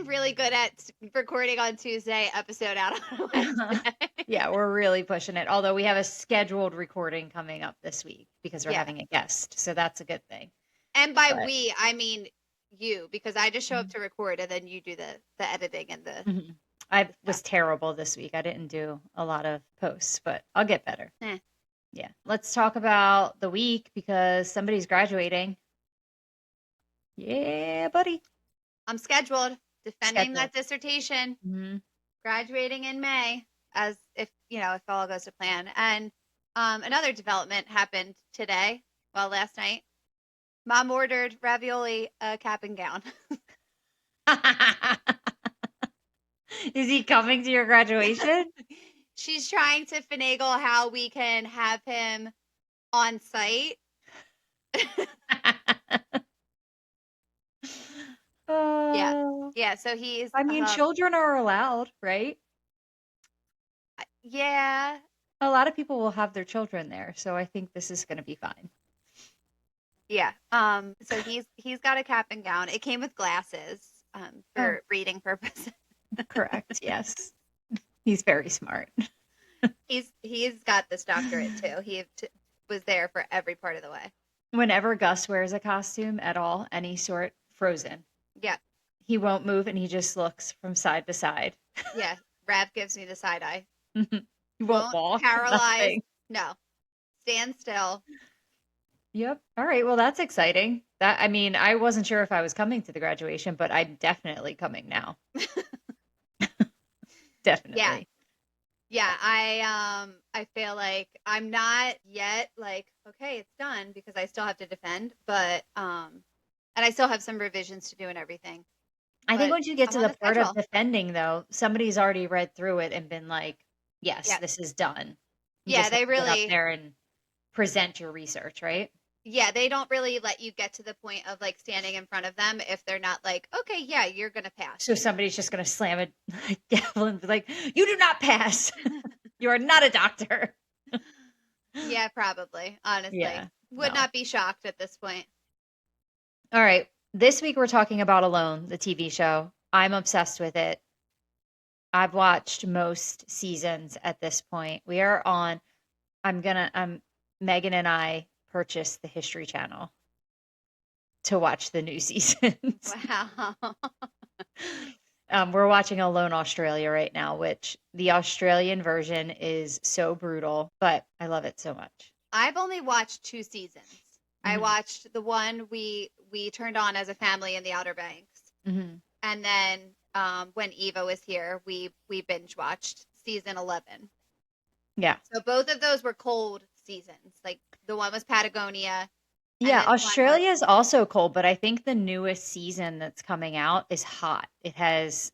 really good at recording on Tuesday, episode out on Wednesday. Yeah, we're really pushing it. Although we have a scheduled recording coming up this week because we're Yeah. having a guest. So that's a good thing. And by But we, I mean you, because I just show up to record and then you do the editing and the Mhm. I stuff. was terrible this week. I didn't do a lot of posts, but I'll get better. Eh. Yeah. Let's talk about the week because somebody's graduating. Yeah, buddy. I'm scheduled, defending Scheduled. that dissertation, Mhm. graduating in May, as if all goes to plan. And another development happened today, last night. Mom ordered ravioli, cap and gown. Is he coming to your graduation? She's trying to finagle how we can have him on site. Yeah. Oh, Yeah, so he's I mean, children are allowed, right? yeah. A lot of people will have their children there, so I think this is going to be fine. Yeah. So he's got a cap and gown. It came with glasses Oh, for reading purposes. correct. Yes. He's very smart. He's got this doctorate too. Was there for every part of the way. Whenever Gus wears a costume at all, any sort, frozen. Yeah. He won't move and he just looks from side to side. Yeah. Rav gives me the side eye. He won't walk, Paralyze. nothing. No. Stand still. Yep. All right. Well, that's exciting. That I mean, I wasn't sure if I was coming to the graduation, but I'm definitely coming now. Yeah. Definitely. Yeah, I feel like I'm not yet like, okay, it's done because I still have to defend, but and I still have some revisions to do and everything. I think But once you get I'm to on the the part of schedule. defending, though, somebody's already read through it and been like, yes, Yeah. this is done. You Yeah, just have they to get up really there and present your research, right? yeah, they don't really let you get to the point of like standing in front of them if they're not like, okay, yeah, you're gonna pass. So somebody's just going to slam a gavel and be like, you do not pass. You are not a doctor. Yeah, probably, honestly. Yeah. Would No. not be shocked at this point. All right. This week we're talking about Alone, the TV show. I'm obsessed with it. I've watched most seasons at this point. We are on, Megan and I purchased the History Channel to watch the new seasons. Wow. We're watching Alone Australia right now, which the Australian version is so brutal, but I love it so much. I've only watched 2 seasons. I Hmm. watched the one we turned on as a family in the Outer Banks, Hmm. and then when Eva was here, we binge watched season 11. Yeah. So both of those were cold seasons. Like the one was Patagonia, and Yeah, this one was Australia is also cold, but I think the newest season that's coming out is hot. It has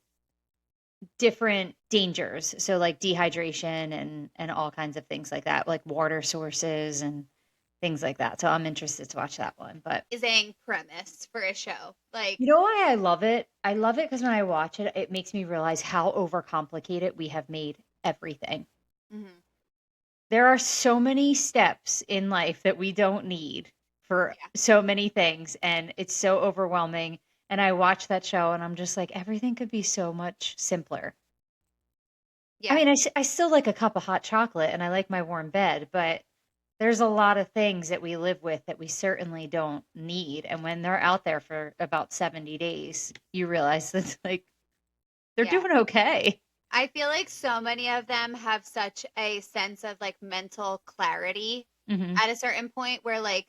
different dangers, so like dehydration and all kinds of things like that, like water sources and things like that. So I'm interested to watch that one. But amazing premise for a show. Like, you know why I love it? I love it because when I watch it, it makes me realize how overcomplicated we have made everything. mhm, There are so many steps in life that we don't need for yeah, so many things, and it's so overwhelming. And I watch that show and I'm just like, everything could be so much simpler. I yeah, mean, I still like a cup of hot chocolate and I like my warm bed, but there's a lot of things that we live with that we certainly don't need. And when they're out there for about 70 days, you realize that like they're yeah. doing okay. I feel like so many of them have such a sense of like mental clarity Hmm. at a certain point where like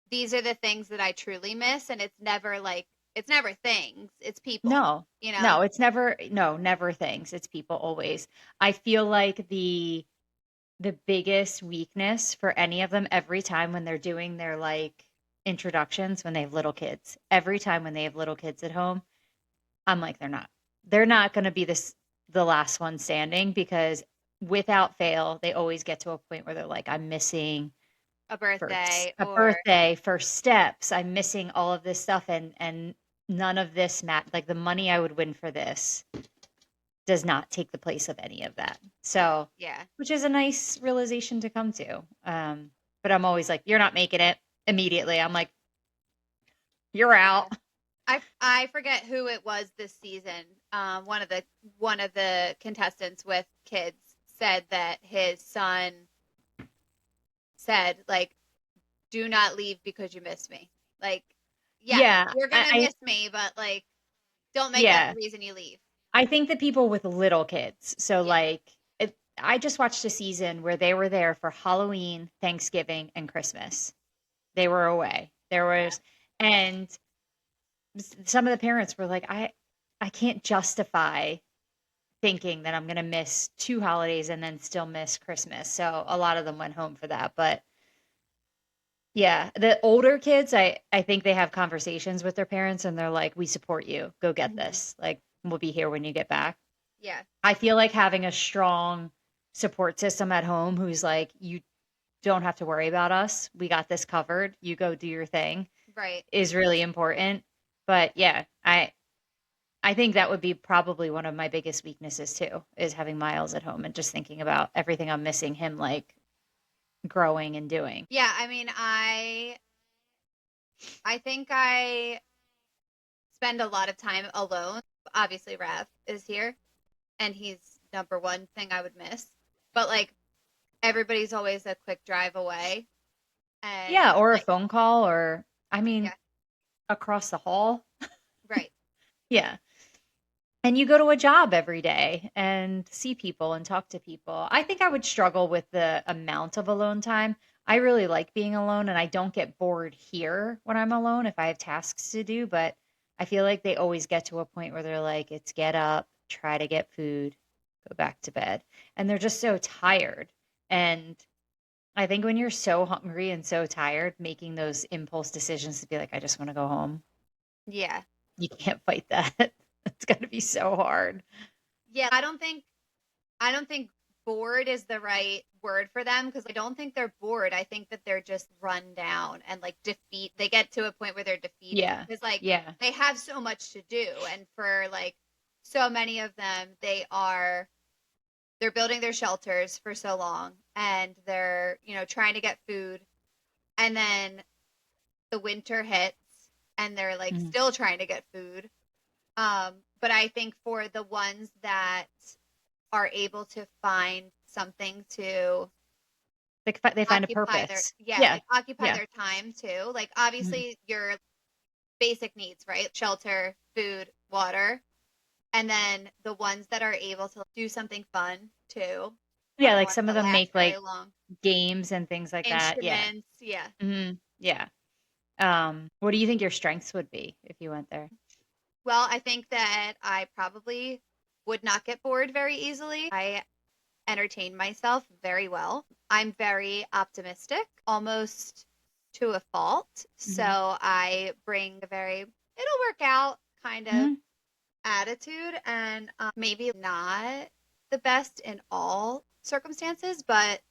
these are the things that I truly miss, and it's never things, it's people, No, you know? no, it's never, no, never things. It's people always. I feel like the biggest weakness for any of them every time when they're doing their like introductions when they have little kids, every time when they have little kids at home, I'm like, they're not going to be the last one standing because without fail, they always get to a point where they're like, I'm missing A first birthday a or birthday, first steps. I'm missing all of this stuff and none of this like the money I would win for this does not take the place of any of that. So, yeah. which is a nice realization to come to. But I'm always like, you're not making it immediately. I'm like, you're Yeah. out. I forget who it was this season. One of the contestants with kids said that his son said like, "Do not leave because you miss me." Like, yeah, Yeah, you're gonna miss me, but like, don't make that the yeah. reason you leave. I think that people with little kids, so, Yeah. like, I just watched a season where they were there for Halloween, Thanksgiving, and Christmas. They were away. There was and some of the parents were like, I can't justify thinking that I'm gonna miss 2 holidays and then still miss Christmas." So, a lot of them went home for that, but yeah, the older kids, I think they have conversations with their parents and they're like, "We support you. Go get Hmm. this. Like, we'll be here when you get back." Yeah. I feel like having a strong support system at home who's like, "You don't have to worry about us. We got this covered. You go do your thing," Right. is really important. But yeah, I think that would be probably one of my biggest weaknesses too, is having Miles at home and just thinking about everything I'm missing him like growing and doing. Yeah. I mean, I think I spend a lot of time alone. Obviously, Rav is here, and he's number one thing I would miss. But like, everybody's always a quick drive away, and Yeah, or a like, phone call or I mean, yeah, across the hall. right. Yeah. And you go to a job every day and see people and talk to people. I think I would struggle with the amount of alone time. I really like being alone and I don't get bored here when I'm alone if I have tasks to do, but I feel like they always get to a point where they're like, it's get up, try to get food, go back to bed. And they're just so tired. And I think when you're so hungry and so tired, making those impulse decisions to be like, I just want to go home, Yeah. you can't fight that. It's going to be so hard. Yeah. I don't think bored is the right word for them because I don't think they're bored. I think that they're just run down and like defeat. They get to a point where they're defeated Yeah. because like Yeah. they have so much to do, and for like so many of them, they're building their shelters for so long, and they're trying to get food, and then the winter hits, and they're like Mhm. still trying to get food. But I think for the ones that are able to find something to They find a occupy their purpose. yeah, Yeah. like occupy Yeah. their time too. Like Mhm. obviously your basic needs, right? Shelter, food, water. And then the ones that are able to do something fun too are Yeah, the like ones some of that them last make very like long. games and things like that. Yeah. Instruments, yeah. Mhm. Yeah. What do you think your strengths would be if you went there? Well, I think that I probably would not get bored very easily. I entertain myself very well. I'm very optimistic, almost to a fault. So Mhm. I bring a very, it'll work out kind of Mhm. attitude, and maybe not the best in all circumstances, but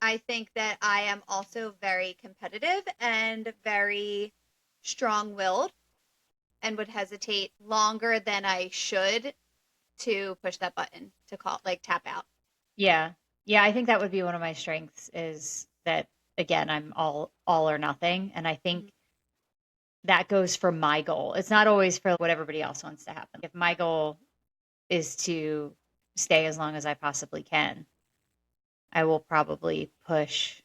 I think that I am also very competitive and very strong willed and would hesitate longer than I should to push that button to call, like tap out. Yeah. Yeah, I think that would be one of my strengths is that again, I'm all or nothing, and I Mhm. think that goes for my goal. It's not always for what everybody else wants to happen. If my goal is to stay as long as I possibly can, I will probably push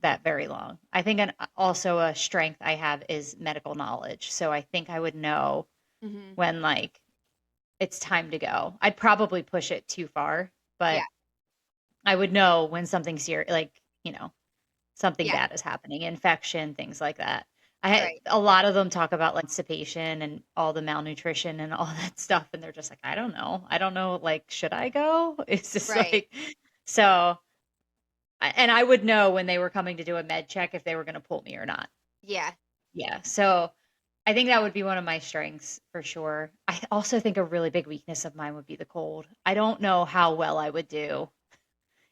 that very long. I think also a strength I have is medical knowledge. So I think I would know Mhm. when like it's time to go. I'd probably push it too far, Yeah. but I would know when something's serious, like, something Yeah. bad is happening, infection, things like that. I had Right. a lot of them talk about like constipation and all the malnutrition and all that stuff. And they're just like, I don't know. I don't know. Like, should I go? It's just Right. like, so, and I would know when they were coming to do a med check if they were going to pull me or not. Yeah. Yeah. So I think that would be one of my strengths for sure. I also think a really big weakness of mine would be the cold. I don't know how well I would do,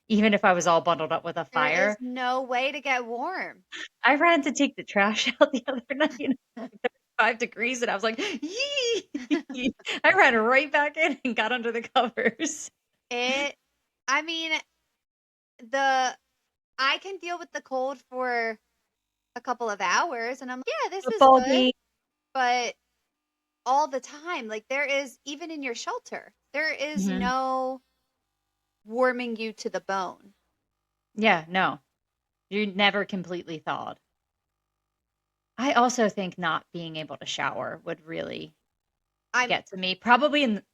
even if I was all bundled up with a There is fire. no way to get warm. I ran to take the trash out the other night, like 35 degrees, and I was like, yee. I ran right back in and got under the covers. It I mean, the I can deal with the cold for a couple of hours and I'm like, "Yeah, this is Football good." game. But all the time. Like there is, even in your shelter, there is Hmm. no warming you to the bone. Yeah, no, you're never completely thawed. I also think not being able to shower would really I'm get to me. Probably in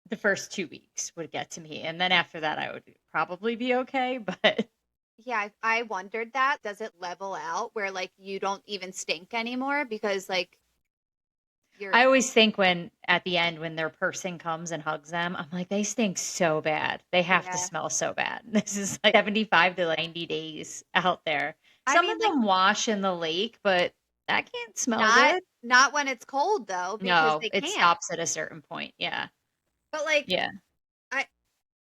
the first 2 weeks would get to me, and then after that, I would probably be okay. But Yeah, I wondered that. Does it level out where like you don't even stink anymore because like you're I always think when at the end when their person comes and hugs them, I'm like, they stink so bad. They have to yeah. smell so bad. This is like 75 to 90 days out there. I Some mean of like them wash in the lake, but that can't smell not good. not when it's cold though because No, they it can't. stops at a certain point. Yeah. But like Yeah. I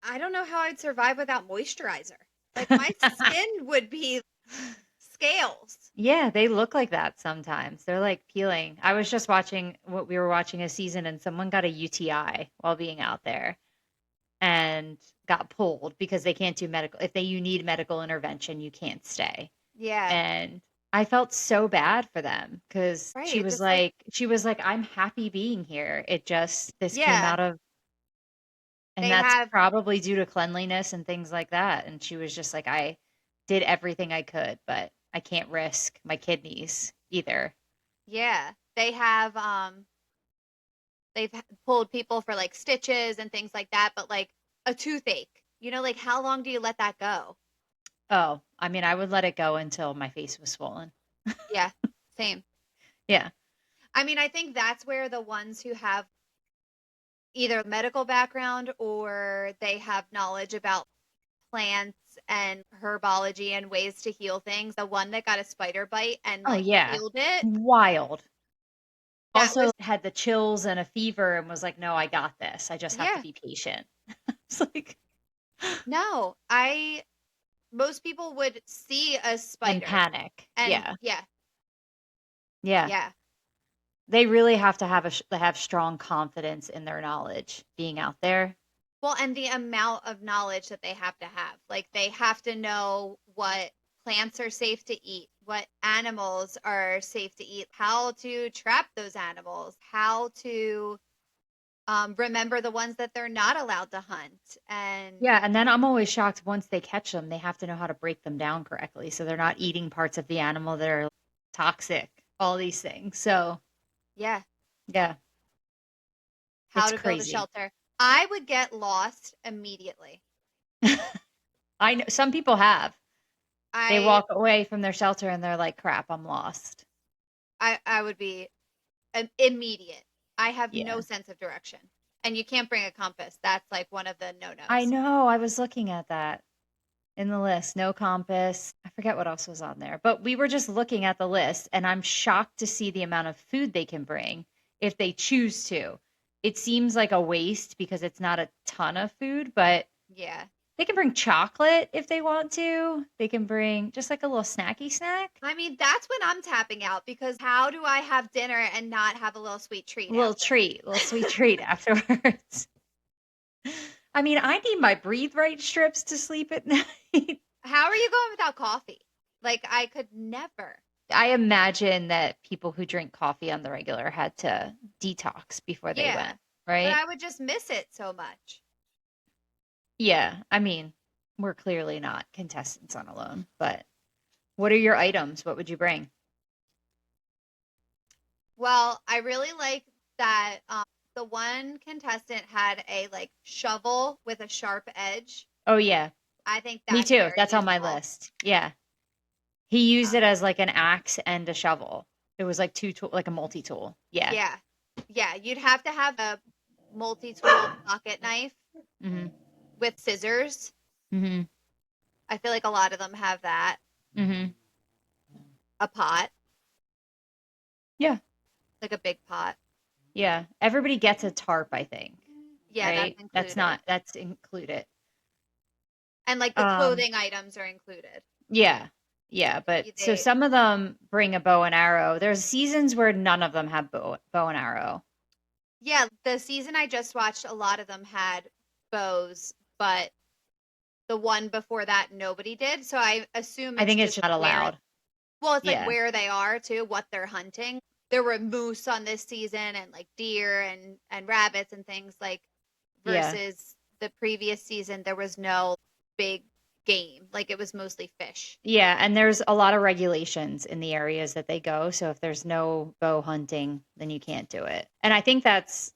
I don't know how I'd survive without moisturizer. Like my skin would be scales. Yeah, they look like that sometimes. They're like peeling. I was just watching what we were watching a season and someone got a UTI while being out there and got pulled because they can't do medical. If you need medical intervention, you can't stay. Yeah. And I felt so bad for them because Right. she It was just like like, I'm happy being here. It just, this came yeah, out of, and they that's have probably due to cleanliness and things like that. And she was just like, I did everything I could, but I can't risk my kidneys either. yeah, they have pulled people for like stitches and things like that, but like a toothache. Like how long do you let that go? Oh, I mean, I would let it go until my face was swollen. Yeah, same. Yeah. I mean, I think that's where the ones who have either medical background or they have knowledge about plants and herbology and ways to heal things. The one that got a spider bite and Oh, like yeah. healed it, Wild. that Also was, had the chills and a fever and was like, "No, I got this. I just have to yeah, be patient." It's like no, most people would see a and spider panic. and Yeah. yeah, Yeah. yeah. They really have to have have strong confidence in their knowledge being out there. Well, and the amount of knowledge that they have to have. Like they have to know what plants are safe to eat, what animals are safe to eat, how to trap those animals, how to remember the ones that they're not allowed to hunt. And Yeah, and then I'm always shocked once they catch them, they have to know how to break them down correctly so they're not eating parts of the animal that are toxic, all these things. So, yeah, yeah, how it's to build a crazy. shelter. I would get lost immediately. I know some people have. They I walk away from their shelter and they're like, "Crap, I'm lost." I would be immediate. I have no Yeah. sense of direction. And you can't bring a compass. That's like one of the I no-nos. know. I was looking at that in the list. No compass. I forget what else was on there, but we were just looking at the list and I'm shocked to see the amount of food they can bring if they choose to. It seems like a waste because it's not a ton of food, but Yeah. they can bring chocolate if they want to. They can bring just like a little snacky snack, I mean, that's when I'm tapping out because how do I have dinner and not have a little sweet a treat little after? treat, a little sweet treat afterwards. I mean, I need my breathe right strips to sleep at night. How are you going without coffee? Like, I could never. I imagine that people who drink coffee on the regular had to detox before they Yeah. went, But right? I would just miss it so much. Yeah, I mean, we're clearly not contestants on Alone, but what are your items? What would you bring? Well, I really like that the one contestant had a like shovel with a sharp edge. Oh yeah, I think me that's too. very That's on my useful. list. Yeah. He used Uh, it as like an axe and a shovel. It was like two tool, like a multi-tool. Yeah. yeah. Yeah, you'd have to have a multi-tool pocket knife Mhm. with scissors. Mhm. I feel like a lot of them have that. Mhm. A pot, Yeah. like a big pot. Yeah. Everybody gets a tarp, I think, Yeah, that's right? included. That's included. And like the Um clothing items are included. Yeah. Yeah, but so They some of them bring a bow and arrow. There's seasons where none of them have bow and arrow. Yeah, the season I just watched, a lot of them had bows, but the one before that nobody did. So I assume I it's think it's just not where allowed. well, it's like Yeah. where they are too, what they're hunting. there were moose on this season and like deer and rabbits and things like Yeah. versus the previous season there was no big game. Like it was mostly fish. Yeah, and there's a lot of regulations in the areas that they go. So if there's no bow hunting, then you can't do it. And I think that's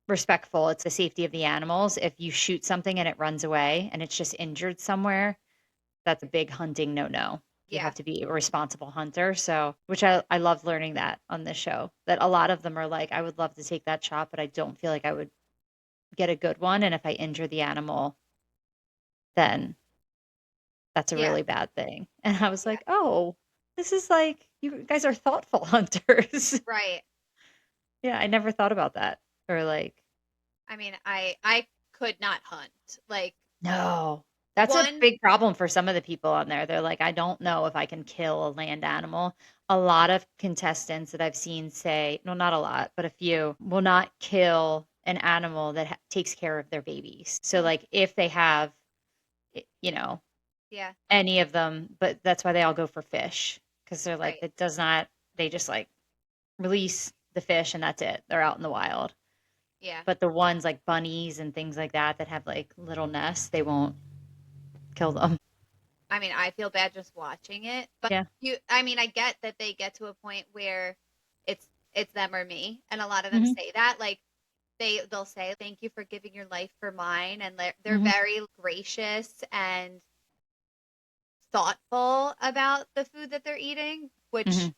respectful. It's the safety of the animals. If you shoot something and it runs away and it's just injured somewhere, that's a big hunting no-no. You Yeah. have to be a responsible hunter. So, which I love learning that on this show, that a lot of them are like, I would love to take that shot, but I don't feel like I would get a good one. And if I injure the animal, then that's a Yeah. really bad thing. And I was Yeah. like, oh, this is like, you guys are thoughtful hunters. Right. Yeah, I never thought about that. Or like, I mean, I could not hunt. Like no. That's a one, big problem for some of the people on there. They're like, I don't know if I can kill a land animal. A lot of contestants that I've seen say, no, not a lot, but a few will not kill an animal that takes care of their babies. So, mm, like, if they have, yeah, any of them, but that's why they all go for fish because they're like, right. it does not, they just like release the fish and that's it. They're out in the wild. Yeah. But the ones like bunnies and things like that that have like little nests, they won't kill them. I mean, I feel bad just watching it, but Yeah. I mean, I get that they get to a point where it's them or me, and a lot of them Hmm. say that, like they'll say, "Thank you for giving your life for mine," and they're Hmm. very gracious and thoughtful about the food that they're eating, Hmm. which I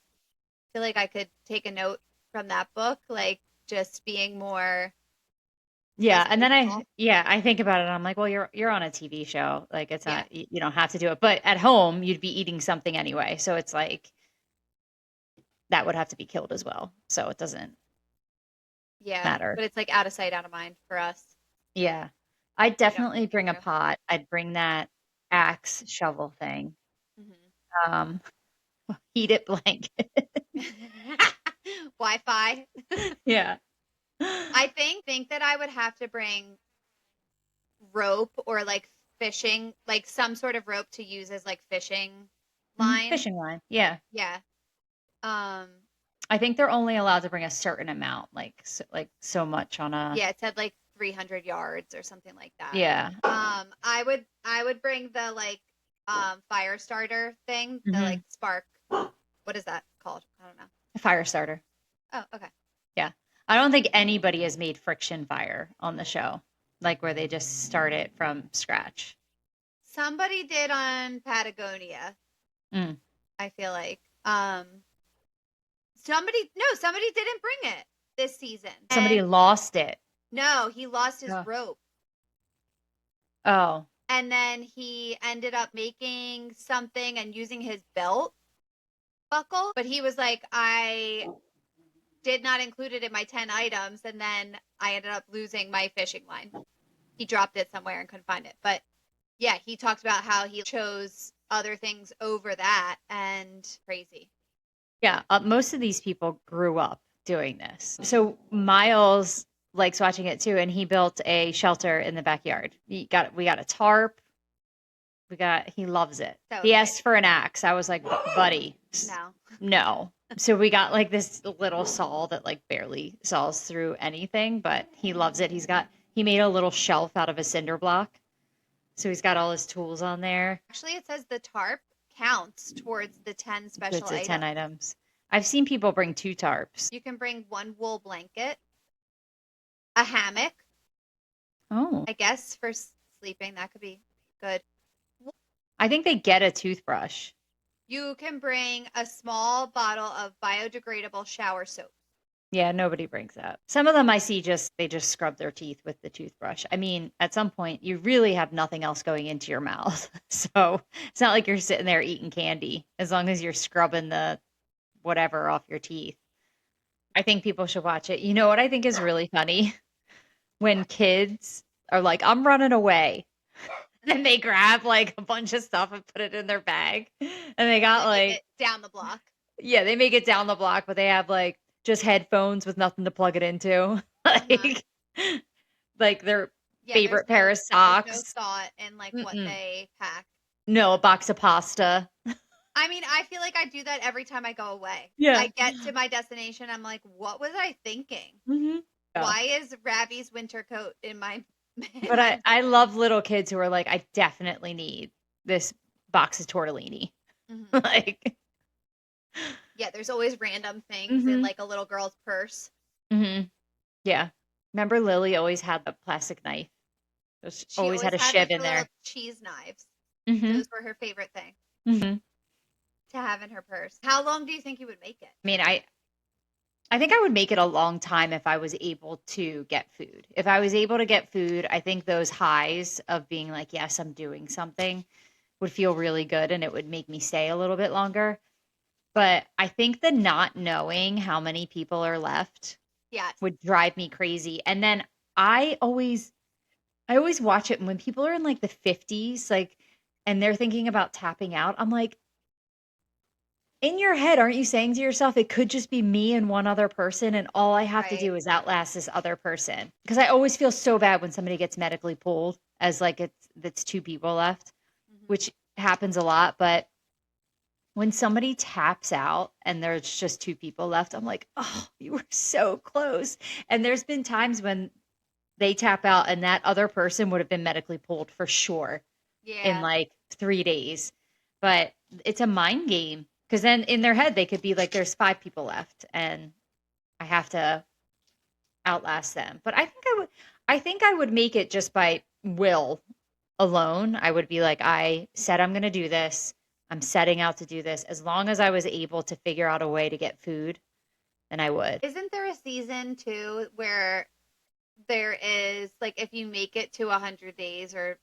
feel like I could take a note from that book, like just being more Yeah, less and then wasteful. I think about it and I'm like, well, you're on a TV show. Like it's Yeah, not you don't have to do it. But at home, you'd be eating something anyway. So it's like that would have to be killed as well. So it doesn't yeah, matter. but it's like out of sight, out of mind for us. Yeah. I'd We don't definitely think it bring a through. pot. I'd bring that axe shovel thing. Hmm. Um, heated blanket. Wi-Fi. Yeah. I think that I would have to bring rope or like fishing, like some sort of rope to use as like fishing Mhm. line. Fishing line. Yeah. Yeah. Um, I think they're only allowed to bring a certain amount, like so much on a yeah, it said like 300 yards or something like that. yeah. I would bring the like fire starter thing, the like Hmm. spark. What is that called? I don't know. A fire starter. Oh, okay. Yeah. I don't think anybody has made friction fire on the show, like where they just start it from scratch. Somebody did on Patagonia, Mm. I feel like. Somebody no, somebody didn't bring it this season. Somebody And lost it. no, he lost his Oh. rope. Oh. And then he ended up making something and using his belt buckle, but he was like, I did not include it in my 10 items, and then I ended up losing my fishing line. He dropped it somewhere and couldn't find it. But yeah, he talked about how he chose other things over that and crazy. Yeah, most of these people grew up doing this. So Miles likes watching it too, and he built a shelter in the backyard. We got a tarp. He loves it. So He excited. asked for an axe. I was like, buddy, No. no. So we got like this little saw that like barely saws through anything, but he loves it. He made a little shelf out of a cinder block. So he's got all his tools on there. Actually, it says the tarp counts towards the 10 special It's 10 items. items. I've seen people bring 2 tarps. You can bring one wool blanket, a hammock, Oh, I guess, for sleeping. That could be good. I think they get a toothbrush. You can bring a small bottle of biodegradable shower soap. Yeah, nobody brings that. Some of them I see they just scrub their teeth with the toothbrush. I mean, at some point you really have nothing else going into your mouth. So it's not like you're sitting there eating candy as long as you're scrubbing the whatever off your teeth. I think people should watch it. You know what I think is really funny? When kids are like, I'm running away. And they grab like a bunch of stuff and put it in their bag. And they And got they make like, it down the block. yeah, they make it down the block, but they have like just headphones with nothing to plug it into. Uh-huh. Like like their Yeah, favorite pair of there's no socks. thought in like what Mm-mm. they pack. No, a box of pasta. I mean, I feel like I do that every time I go away. I Yeah. get to my destination, I'm like, what was I thinking? Hmm. Yeah. Why is Ravi's winter coat in my in But my I love little kids who are like, I definitely need this box of tortellini. Mhm. Like, Yeah, there's always random things in hmm like a little girl's purse. hmm yeah. Remember Lily always had the plastic knife. She Always had always a had shiv like in the little there. cheese knives. Hmm Those were her favorite thing hmm to have in her purse. How long do you think you would make it? I mean, I think I would make it a long time if I was able to get food. If I was able to get food, I think those highs of being like, yes, I'm doing something would feel really good and it would make me stay a little bit longer. But I think the not knowing how many people are left Yes. would drive me crazy. And then I always I always watch it and when people are in like the 50s, like and they're thinking about tapping out, I'm like, in your head, aren't you saying to yourself, it could just be me and one other person, and all I have to Right. do is outlast this other person? Because I always feel so bad when somebody gets medically pulled as like it's two people left, Hmm. which happens a lot. But when somebody taps out and there's just two people left, I'm like, oh, you were so close. And there's been times when they tap out and that other person would have been medically pulled for sure in Yeah. like 3 days. But it's a mind game because then in their head they could be like, "There's 5 people left, and I have to outlast them." But I think I would make it just by will alone. I would be like, "I said I'm going to do this. I'm setting out to do this. As long as I was able to figure out a way to get food, then I would." Isn't there a season too where there is like if you make it to 100 days or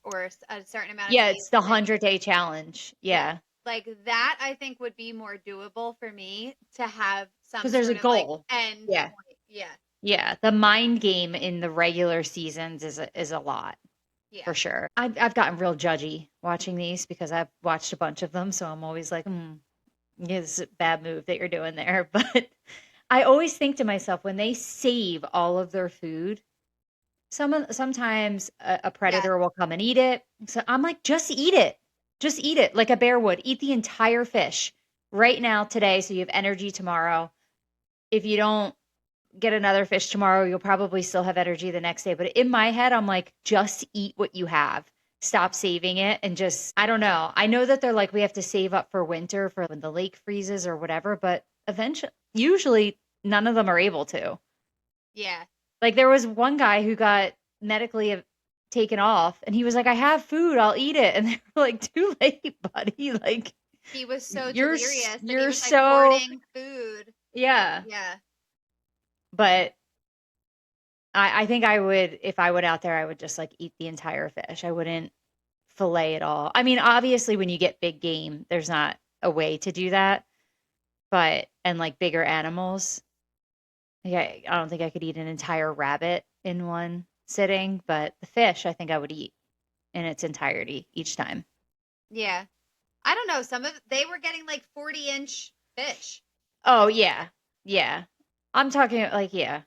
a certain amount of Yeah, days, it's the then 100-day challenge. yeah, Yeah, like that I think would be more doable for me to have some because there's a sort of like goal. end Yeah. point. Yeah. Yeah, the mind game in the regular seasons is a lot for Yeah. sure. I've gotten real judgy watching these because I've watched a bunch of them, so I'm always like, it's a bad move that you're doing there. But I always think to myself when they save all of their food, sometimes a Yes. predator will come and eat it. So I'm like, just eat it like a bear would. Eat the entire fish right now today, so you have energy tomorrow. If you don't get another fish tomorrow, you'll probably still have energy the next day. But in my head, I'm like, just eat what you have. Stop saving it and just, I don't know. I know that they're like, we have to save up for winter for when the lake freezes or whatever, but eventually, usually none of them are able to. Yeah. Like there was one guy who got medically taken off and he was like, I have food, I'll eat it. And they were like, too late, buddy. Like, He was so delirious that he you're was like so, hoarding food. yeah. Yeah. But I think I would, if I went out there, I would just like eat the entire fish. I wouldn't fillet it all. I mean, obviously, when you get big game, there's not a way to do that. But, and like bigger animals, yeah, I don't think I could eat an entire rabbit in one sitting. But the fish, I think I would eat in its entirety each time. Yeah. I don't know. Some of they were getting like 40-inch fish. Oh, yeah. Yeah. I'm talking like, yeah.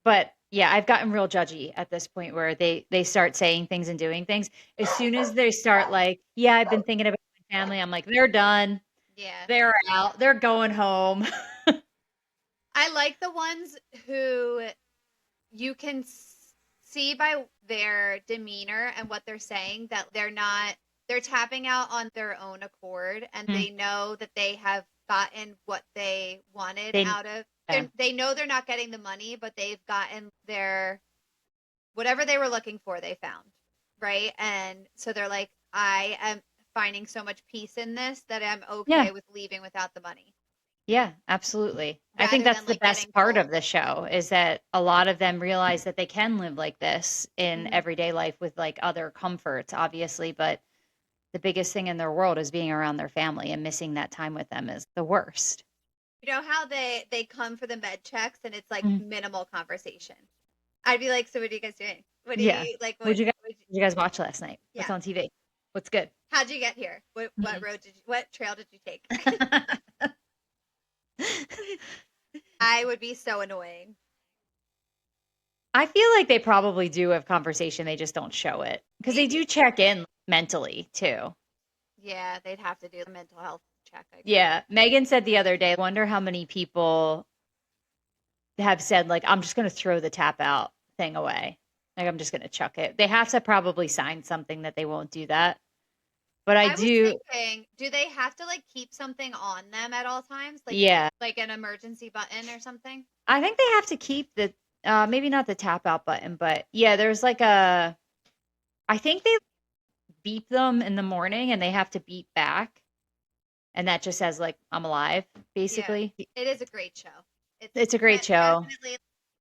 But yeah, I've gotten real judgy at this point where they start saying things and doing things. As soon as they start like, yeah, I've been thinking about my family, I'm like, they're done. Yeah. They're out. They're going home. I like the ones who you can see by their demeanor and what they're saying that they're tapping out on their own accord and Mm. they know that they have gotten what they wanted They out of yeah. they know they're not getting the money, but they've gotten their whatever they were looking for, they found, right? And so they're like, I am finding so much peace in this that I'm Yeah. okay with leaving without the money Yeah, absolutely. I think rather that's than the like best getting part pulled. of the show is that a lot of them realize that they can live like this in Hmm. everyday life with like other comforts, obviously, but the biggest thing in their world is being around their family and missing that time with them is the worst. You know how they come for the med checks and it's like Mhm. minimal conversation. I'd be like, so what are you guys doing? What do Yeah. you like? What'd you guys, what'd you guys watch last night? What's Yeah. on TV? What's good? How'd you get here? What Mhm. road did you? What trail did you take? I would be so annoying. I feel like they probably do have conversation, they just don't show it because they do Maybe. check in mentally too. Yeah, they'd have to do a mental health check. I agree. Yeah. Megan said the other day, I wonder how many people have said, like, I'm just going to throw the tap out thing away. Like, I'm just going to chuck it. They have to probably sign something that they won't do that. But I I was do, thinking, do they have to like keep something on them at all times, yeah. like an emergency button or something? I think they have to keep the, maybe not the tap out button, but yeah, there's like a, I think they beep them in the morning and they have to beep back. And that just says, like, I'm alive, Yeah, basically. it is a great show. It's It's a great show. definitely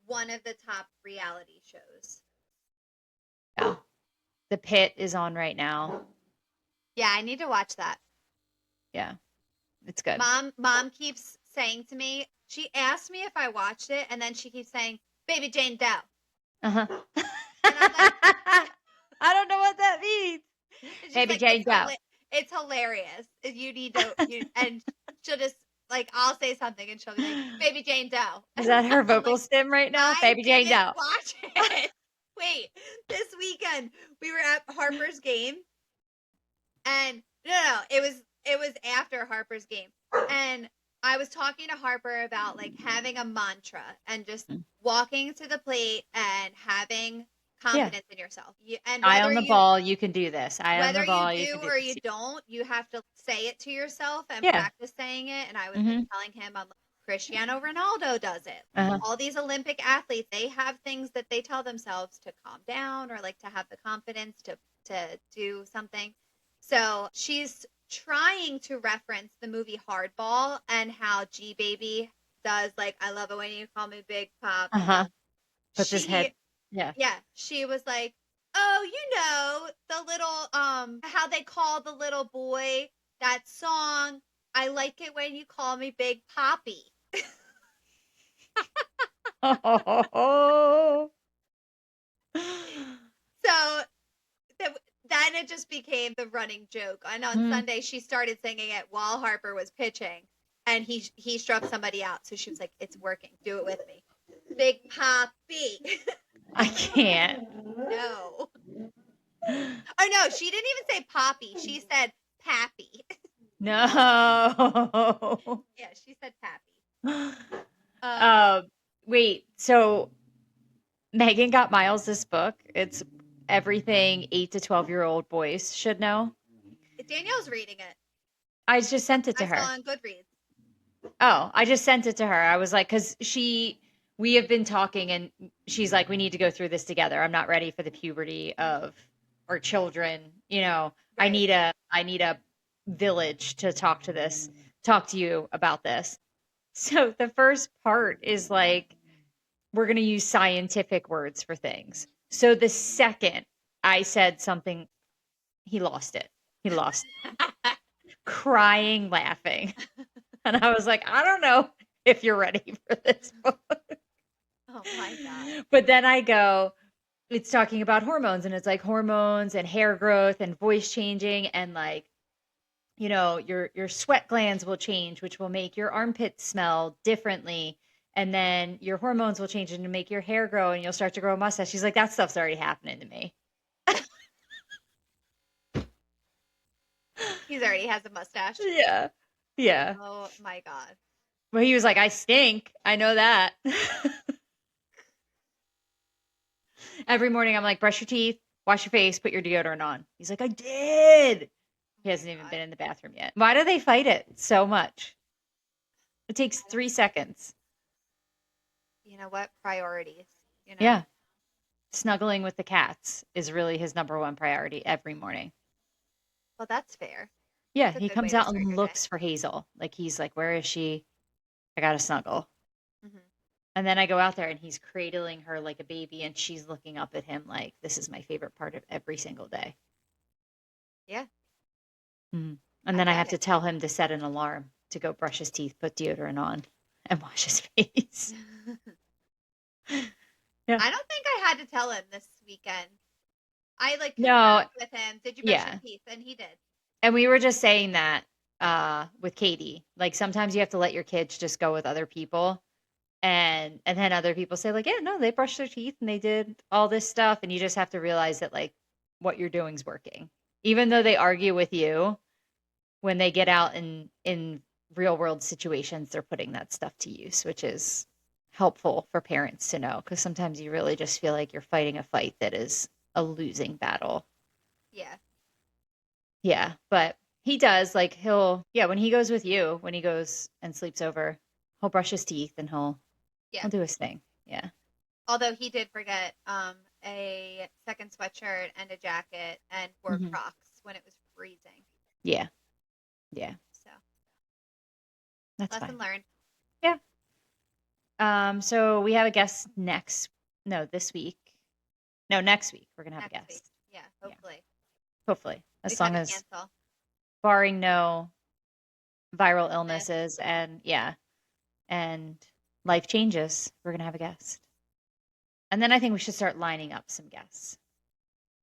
one of the top reality shows. Yeah. The Pit is on right now. Yeah, I need to watch that. Yeah, it's good. Mom keeps saying to me, she asked me if I watched it, and then she keeps saying, "Baby Jane Doe," Uh-huh. and I'm like, I don't know what that means. and she's Baby like, Jane Doe. it's hilarious. You need to, and she'll just like, I'll say something, and she'll be like, "Baby Jane Doe," Is and that her I'm vocal like, stim right now? I Baby Jane didn't Doe. watch it. Wait, this weekend we were at Harper's game, and no, it was after Harper's game, and I was talking to Harper about like having a mantra and just Mm. walking to the plate and having Yeah. confidence in yourself. And Eye on the ball, you can do this. Eye on the whether you ball, you do can do or you this. don't, you have to say it to yourself and Yeah. practice saying it. And I was like Hmm. telling him, I'm like, Cristiano Ronaldo does it. Uh-huh. All these Olympic athletes, they have things that they tell themselves to calm down or like to have the confidence to do something. So she's trying to reference the movie Hardball and how G Baby does like I love it when you call me Big Pop. Uh-huh. Puts his head. She Yeah. Yeah, she was like, "Oh, the little how they call the little boy that song, I like it when you call me Big Poppy." Oh. So then it just became the running joke. And on Mhm. Sunday she started singing it while Harper was pitching and he struck somebody out. So she was like, "It's working. Do it with me." Big Poppy. I can't. No. Oh no, she didn't even say Poppy. She said Pappy. No. Yeah, she said Pappy. Um, Um, wait, so Megan got Miles this book. It's everything 8 to 12-year-old boys should know. Danielle's reading it. I just sent it to I saw her. on Goodreads. Oh, I just sent it to her. I was like, because we have been talking and she's like, we need to go through this together. I'm not ready for the puberty of our children. Right. I need a village to talk to you about this. So the first part is like, we're going to use scientific words for things. So the second I said something, he lost it. He lost crying, laughing. And I was like, I don't know if you're ready for this book. Oh my god. But then I go, it's talking about hormones and it's like hormones and hair growth and voice changing and like, your sweat glands will change, which will make your armpits smell differently. And then your hormones will change and make your hair grow and you'll start to grow a mustache. She's like, that stuff's already happening to me. He's already has a mustache. Yeah. Yeah. Oh my god. Well, he was like, I stink. I know that. Every morning I'm like, brush your teeth, wash your face, put your deodorant on. He's like, I did. Oh He my hasn't even god. been in the bathroom yet. Why do they fight it so much? It takes I don't 3 seconds. You know what? Priorities, you know? Yeah. Snuggling with the cats is really his number one priority every morning. Well, that's fair. Yeah, That's a he good way comes to out start and your day. looks for Hazel. Like he's like, where is she? I gotta snuggle. Hmm. And then I go out there and he's cradling her like a baby and she's looking up at him like, this is my favorite part of every single day. Yeah, Mhm. And I then I get have it. to tell him to set an alarm to go brush his teeth, put deodorant on, and wash his face. Yeah. I don't think I had to tell him this weekend. I like No, confirmed with him, did you brush your yeah. teeth? And he did. And we were just saying that with Katie. Like sometimes you have to let your kids just go with other people. And then other people say, like, yeah, no, they brushed their teeth and they did all this stuff. And you just have to realize that like what you're doing is working. Even though Right. they argue with you, when they get out in real world situations, they're putting that stuff to use, which is helpful for parents to know because sometimes you really just feel like you're fighting a fight that is a losing battle. Yeah. Yeah, but he does like yeah, when he goes with you, when he goes and sleeps over, he'll brush his teeth and Yeah. he'll do his thing. Yeah. Although he did forget a second sweatshirt and a jacket and wore Hmm. Crocs when it was freezing. Yeah. Yeah. So, That's lesson fine. learned. Yeah. So we have a guest this week. No, next week we're gonna have a Next week. guest. Yeah, Yeah. hopefully. Hopefully. We've As had long to as cancel. barring no viral Illness. illnesses and yeah, and life changes, we're gonna have a guest. And then I think we should start lining up some guests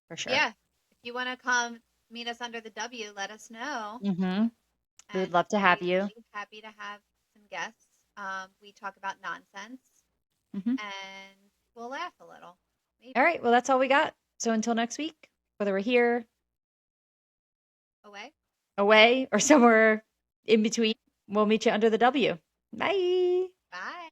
for sure. Yeah. If you want to come meet us under the W, let us know. Mm-hmm. We would And love to have we'd you. be happy to have some guests. We talk about nonsense Hmm. and we'll laugh a little. All Maybe. right. Well, that's all we got. So until next week, whether we're here, Away. away, or somewhere in between, we'll meet you under the W. Bye. Bye.